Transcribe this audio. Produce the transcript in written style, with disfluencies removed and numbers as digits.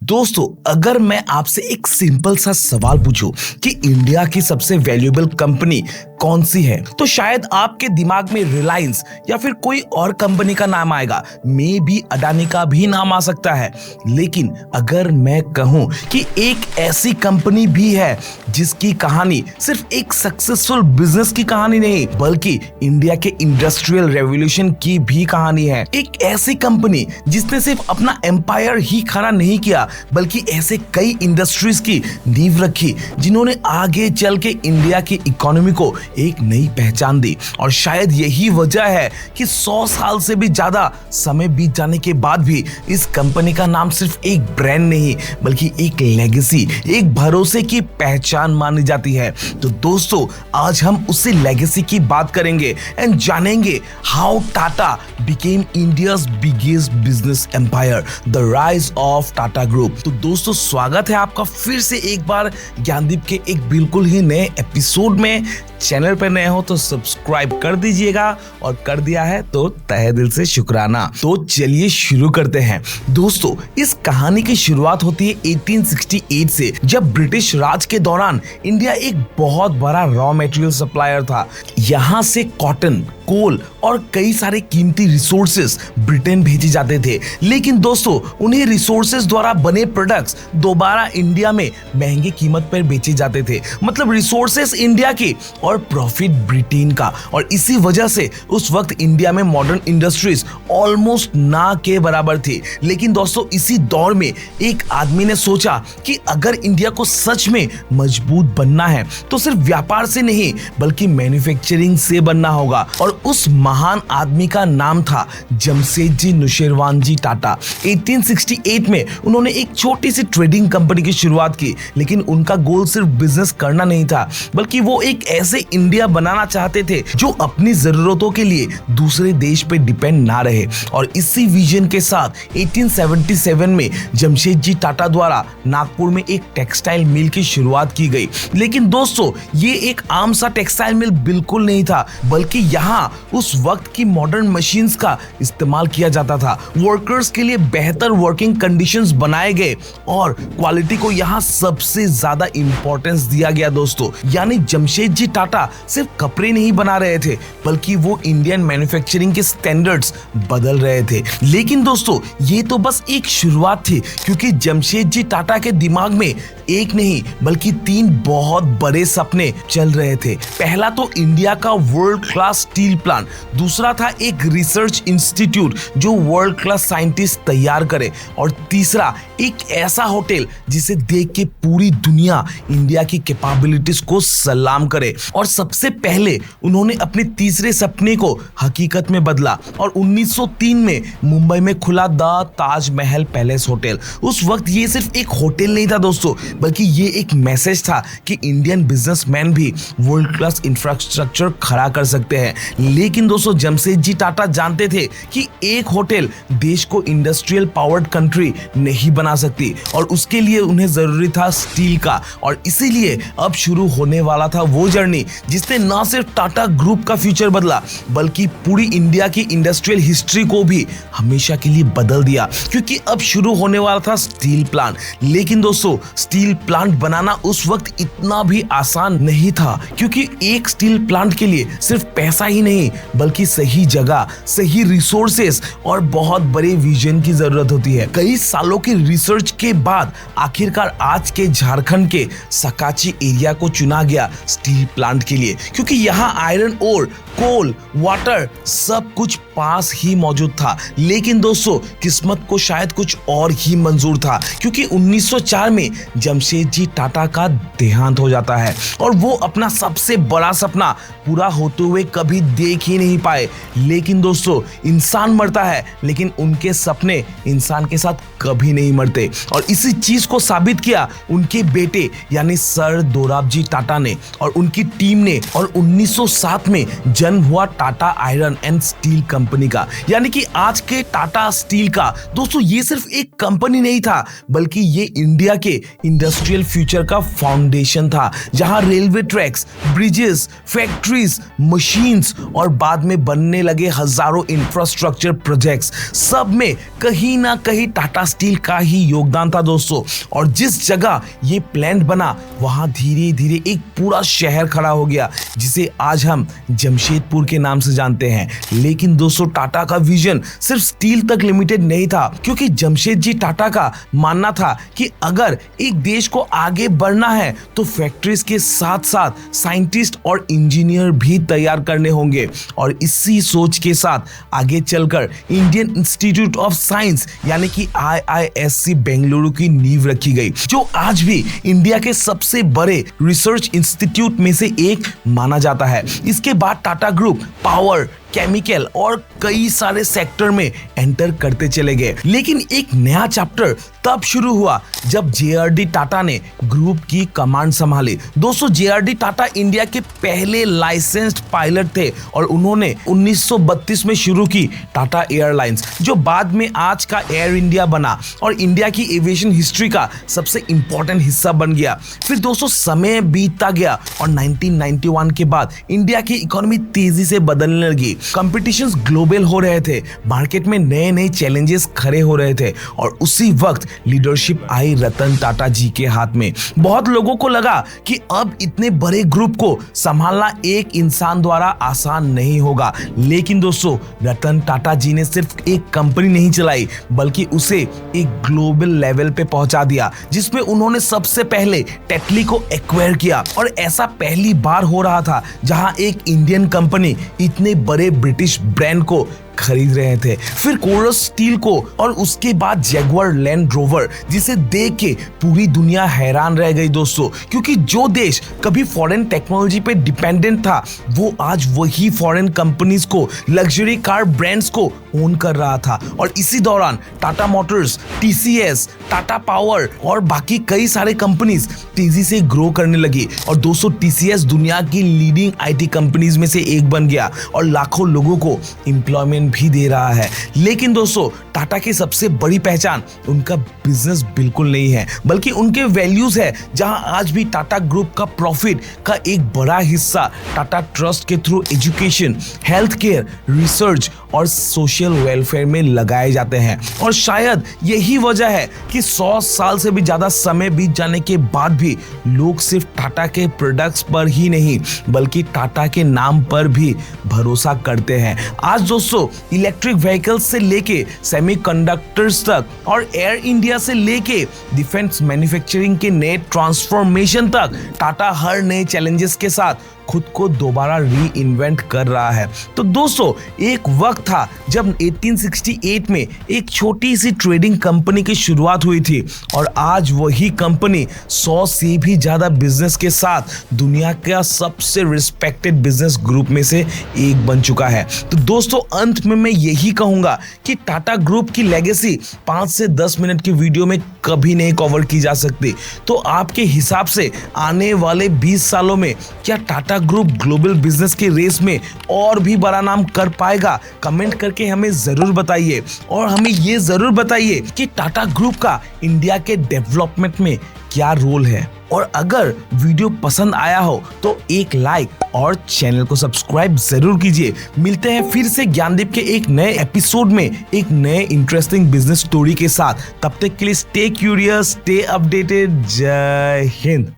दोस्तों, अगर मैं आपसे एक सिंपल सा सवाल पूछूं कि इंडिया की सबसे वैल्यूएबल कंपनी कौन सी है, तो शायद आपके दिमाग में रिलायंस या फिर कोई और कंपनी का नाम आएगा। मे भी अडानी का भी नाम आ सकता है। लेकिन अगर मैं कहूं कि एक ऐसी कंपनी भी है जिसकी कहानी सिर्फ एक सक्सेसफुल बिजनेस की कहानी नहीं, बल्कि इंडिया के इंडस्ट्रियल रेवोल्यूशन की भी कहानी है। एक ऐसी कंपनी जिसने सिर्फ अपना एम्पायर ही खड़ा नहीं किया, बल्कि ऐसे कई इंडस्ट्रीज की नींव रखी जिन्होंने आगे चल के इंडिया की इकोनॉमी को एक नई पहचान दी। और शायद यही वजह है कि 100 साल से भी ज्यादा समय बीत जाने के बाद भी इस कंपनी का नाम सिर्फ एक ब्रांड नहीं, बल्कि एक लेगेसी, एक भरोसे की पहचान मानी जाती है। तो दोस्तों, आज हम उसी लेगेसी की बात करेंगे एंड जानेंगे how Tata became India's biggest business empire, the rise of Tata group. तो दोस्तों, स्वागत है आपका फिर से एक बार ज्ञानदीप के एक बिल्कुल ही नए एपिसोड में। चैनल पर नए हो तो सब्सक्राइब कर दीजिएगा, और कर दिया है तो तहे दिल से शुक्राना। तो चलिए शुरू करते हैं। दोस्तों, इस कहानी की शुरुआत होती है 1868 से, जब ब्रिटिश राज के दौरान इंडिया एक बहुत बड़ा रॉ मटेरियल सप्लायर था। यहाँ से कॉटन, कोल और कई सारे कीमती रिसोर्सेस ब्रिटेन भेजे जाते थे। लेकिन दोस्तों, उन्हीं रिसोर्सेस द्वारा बने प्रोडक्ट्स दोबारा इंडिया में महंगी कीमत पर बेचे जाते थे। मतलब रिसोर्सेस इंडिया की और प्रॉफिट ब्रिटेन का। और इसी वजह से उस वक्त इंडिया में मॉडर्न इंडस्ट्रीज ऑलमोस्ट ना के बराबर थी। लेकिन दोस्तों, इसी दौर में एक आदमी ने सोचा कि अगर इंडिया को सच में मजबूत बनना है तो सिर्फ व्यापार से नहीं, बल्कि मैन्युफैक्चरिंग से बनना होगा। और उस महान आदमी का नाम था जमशेदजी नुसेरवानजी टाटा। 1868 में उन्होंने एक छोटी सी ट्रेडिंग कंपनी की शुरुआत की। लेकिन उनका गोल सिर्फ बिजनेस करना नहीं था, बल्कि वो एक ऐसे इंडिया बनाना चाहते थे जो अपनी जरूरतों के लिए दूसरे देश पे डिपेंड ना रहे। और इसी विजन के साथ 1877 में जमशेदजी टाटा द्वारा नागपुर में एक टेक्सटाइल मिल की शुरुआत की गई। लेकिन दोस्तों, ये एक आम सा टेक्सटाइल मिल बिल्कुल नहीं था, बल्कि यहाँ उस वक्त की मॉडर्न मशीन्स का इस्तेमाल किया जाता था। वर्कर्स के लिए बेहतर वर्किंग कंडीशंस बनाए गए और क्वालिटी को यहाँ सबसे ज्यादा इंपॉर्टेंस दिया गया। दोस्तों, यानी जमशेदजी टाटा सिर्फ कपड़े नहीं बना रहे थे, बल्कि वो इंडियन मैन्युफैक्चरिंग के स्टैंडर्ड्स बदल रहे थे। लेकिन दोस्तों, ये तो बस एक शुरुआत थी, क्योंकि जमशेदजी टाटा के दिमाग में एक नहीं बल्कि 3 बहुत बड़े सपने चल रहे थे। पहला तो इंडिया का वर्ल्ड क्लास स्टील प्लांट, दूसरा था एक रिसर्च इंस्टीट्यूट जो वर्ल्ड क्लास साइंटिस्ट तैयार करे, और तीसरा एक ऐसा होटल जिसे देख के पूरी दुनिया इंडिया की कैपेबिलिटीज को सलाम करे। और सबसे पहले उन्होंने अपने तीसरे सपने को हकीकत में बदला और 1903 में मुंबई में खुला द ताजमहल पैलेस होटल। उस वक्त ये सिर्फ एक होटल नहीं था दोस्तों, बल्कि ये एक मैसेज था कि इंडियन बिजनेसमैन भी वर्ल्ड क्लास इंफ्रास्ट्रक्चर खड़ा कर सकते हैं। लेकिन दोस्तों, जमशेदजी टाटा जानते थे कि एक होटल देश को इंडस्ट्रियल पावर्ड कंट्री नहीं बना सकती, और उसके लिए उन्हें जरूरी था स्टील का। और इसीलिए अब शुरू होने वाला था वो जर्नी जिसने न सिर्फ टाटा ग्रुप का फ्यूचर बदला, बल्कि पूरी इंडिया की इंडस्ट्रियल हिस्ट्री को भी हमेशा के लिए बदल दिया। क्योंकि अब शुरू होने वाला था स्टील प्लांट। लेकिन दोस्तों, स्टील प्लांट बनाना उस वक्त इतना भी आसान नहीं था, क्योंकि एक स्टील प्लांट के लिए सिर्फ पैसा ही नहीं, बल्कि सही जगह, सही रिसोर्सेस और बहुत बड़े विजन की जरूरत होती है। कई सालों की रिसर्च के बाद आखिरकार आज के झारखंड के सकाची एरिया को चुना गया स्टील प्लांट के लिए, क्योंकि यहाँ आयरन ओर, कोल, वाटर सब कुछ पास ही मौजूद था। लेकिन दोस्तों, किस्मत को शायद कुछ और ही मंजूर था, क्योंकि 1904 में जमशेदजी टाटा का देहांत हो जाता है और वो अपना सबसे बड़ा सपना पूरा होते हुए कभी देख ही नहीं पाए। लेकिन दोस्तों, इंसान मरता है, लेकिन उनके सपने इंसान के साथ कभी नहीं मरते। और इसी चीज को साबित किया उनके बेटे यानी सर दोराबजी टाटा ने और उनकी टीम ने। और 1907 में जन्म हुआ Tata iron and steel company का, यानी कि आज के टाटा स्टील का। दोस्तों ये सिर्फ एक कंपनी नहीं था, बल्कि ये इंडिया के इंडस्ट्रियल फ्यूचर का फाउंडेशन था, जहां railway tracks, bridges, factories, machines और बाद में बनने लगे हजारों इंफ्रास्ट्रक्चर प्रोजेक्ट्स, सब में कहीं ना कहीं टाटा स्टील का ही योगदान था दोस्तों। और जिस जगह ये प्लांट बना, वहां धीरे धीरे एक पूरा शहर खड़ा हो गया, जिसे आज हम जमशेदपुर के नाम से जानते हैं। लेकिन दोस्तों टाटा का विजन सिर्फ स्टील तक लिमिटेड नहीं था, क्योंकि जमशेदजी टाटा का मानना था कि अगर एक देश को आगे बढ़ना है तो फैक्ट्रीज के साथ साथ साइंटिस्ट और इंजीनियर भी तैयार करने होंगे। और इसी सोच के साथ आगे चलकर इंडियन इंस्टीट्यूट ऑफ साइंस यानी कि IISc बेंगलुरु की नींव रखी गई, जो आज भी इंडिया के सबसे बड़े रिसर्च इंस्टीट्यूट में से एक माना जाता है। इसके बाद टाटा ग्रुप पावर, केमिकल और कई सारे सेक्टर में एंटर करते चले गए। लेकिन एक नया चैप्टर तब शुरू हुआ जब JRD टाटा ने ग्रुप की कमांड संभाली। दोस्तों JRD टाटा इंडिया के पहले लाइसेंस्ड पायलट थे और उन्होंने 1932 में शुरू की टाटा एयरलाइंस, जो बाद में आज का एयर इंडिया बना और इंडिया की एविएशन हिस्ट्री का सबसे इंपॉर्टेंट हिस्सा बन गया। फिर दोस्तों समय बीतता गया और 1991 के बाद इंडिया की इकोनॉमी तेजी से बदलने लगी। कंपटीशंस ग्लोबल हो रहे थे, मार्केट में नए नए चैलेंजेस खड़े हो रहे थे और उसी वक्त लीडरशिप आई रतन टाटा जी के हाथ में। बहुत लोगों को लगा कि अब इतने बड़े ग्रुप को संभालना एक इंसान द्वारा आसान नहीं होगा। लेकिन दोस्तों रतन टाटा जी ने सिर्फ एक कंपनी नहीं चलाई, बल्कि उसे एक ग्लोबल लेवल पे पहुंचा दिया, जिसमें उन्होंने सबसे पहले टेटली को एक्वायर किया। और ऐसा पहली बार हो रहा था जहां एक इंडियन कंपनी इतने बड़े ब्रिटिश ब्रांड को खरीद रहे थे। फिर कोरस स्टील को और उसके बाद जैगुआर लैंड रोवर, जिसे देख के पूरी दुनिया हैरान रह गई दोस्तों, क्योंकि जो देश कभी फॉरेन टेक्नोलॉजी पे डिपेंडेंट था, वो आज वही फॉरेन कंपनीज को, लग्जरी कार ब्रांड्स को ओन कर रहा था। और इसी दौरान Tata Motors, TCS, Tata power और बाकी कई सारे कंपनीज तेजी से ग्रो करने लगी। और दोस्तों TCS दुनिया की लीडिंग IT कंपनीज में से एक बन गया और लाखों लोगों को एम्प्लॉयमेंट भी दे रहा है। लेकिन दोस्तों टाटा की सबसे बड़ी पहचान उनका बिजनेस बिल्कुल नहीं है, बल्कि उनके वैल्यूज है, जहां आज भी टाटा ग्रुप का प्रॉफिट का एक बड़ा हिस्सा टाटा ट्रस्ट के through education, health care, research और सोशल वेलफेयर में लगाए जाते हैं। और शायद यही वजह है कि 100 साल से भी ज्यादा समय बीत जाने के बाद भी लोग सिर्फ टाटा के प्रोडक्ट्स पर ही नहीं, बल्कि टाटा के नाम पर भी भरोसा करते हैं। आज दोस्तों इलेक्ट्रिक व्हीकल्स से लेके सेमीकंडक्टर्स तक और एयर इंडिया से लेके डिफेंस मैन्युफैक्चरिंग के नए ट्रांसफॉर्मेशन तक, टाटा हर नए चैलेंजेस के साथ खुद को दोबारा री इन्वेंट कर रहा है। तो दोस्तों एक वक्त था जब 1868 में एक छोटी सी ट्रेडिंग कंपनी की शुरुआत हुई थी और आज वही कंपनी 100 से भी ज्यादा बिजनेस के साथ दुनिया का सबसे रिस्पेक्टेड बिजनेस ग्रुप में से एक बन चुका है। तो दोस्तों अंत में मैं यही कहूंगा कि टाटा ग्रुप की लेगेसी 5 से 10 मिनट की वीडियो में कभी नहीं कवर की जा सकती। तो आपके हिसाब से आने वाले 20 सालों में क्या टाटा ग्रुप ग्लोबल बिजनेस के रेस में और भी बड़ा नाम कर पाएगा? कमेंट करके हमें जरूर बताइए और हमें ये जरूर बताइए कि टाटा ग्रुप का इंडिया के डेवलपमेंट में क्या रोल है। और अगर वीडियो पसंद आया हो तो एक लाइक और चैनल को सब्सक्राइब जरूर कीजिए। मिलते हैं फिर से ज्ञानदीप के एक नए एपिसोड में एक नए इंटरेस्टिंग बिजनेस स्टोरी के साथ। तब तक के लिए स्टे क्यूरियस, स्टे अपडेटेड। जय हिंद।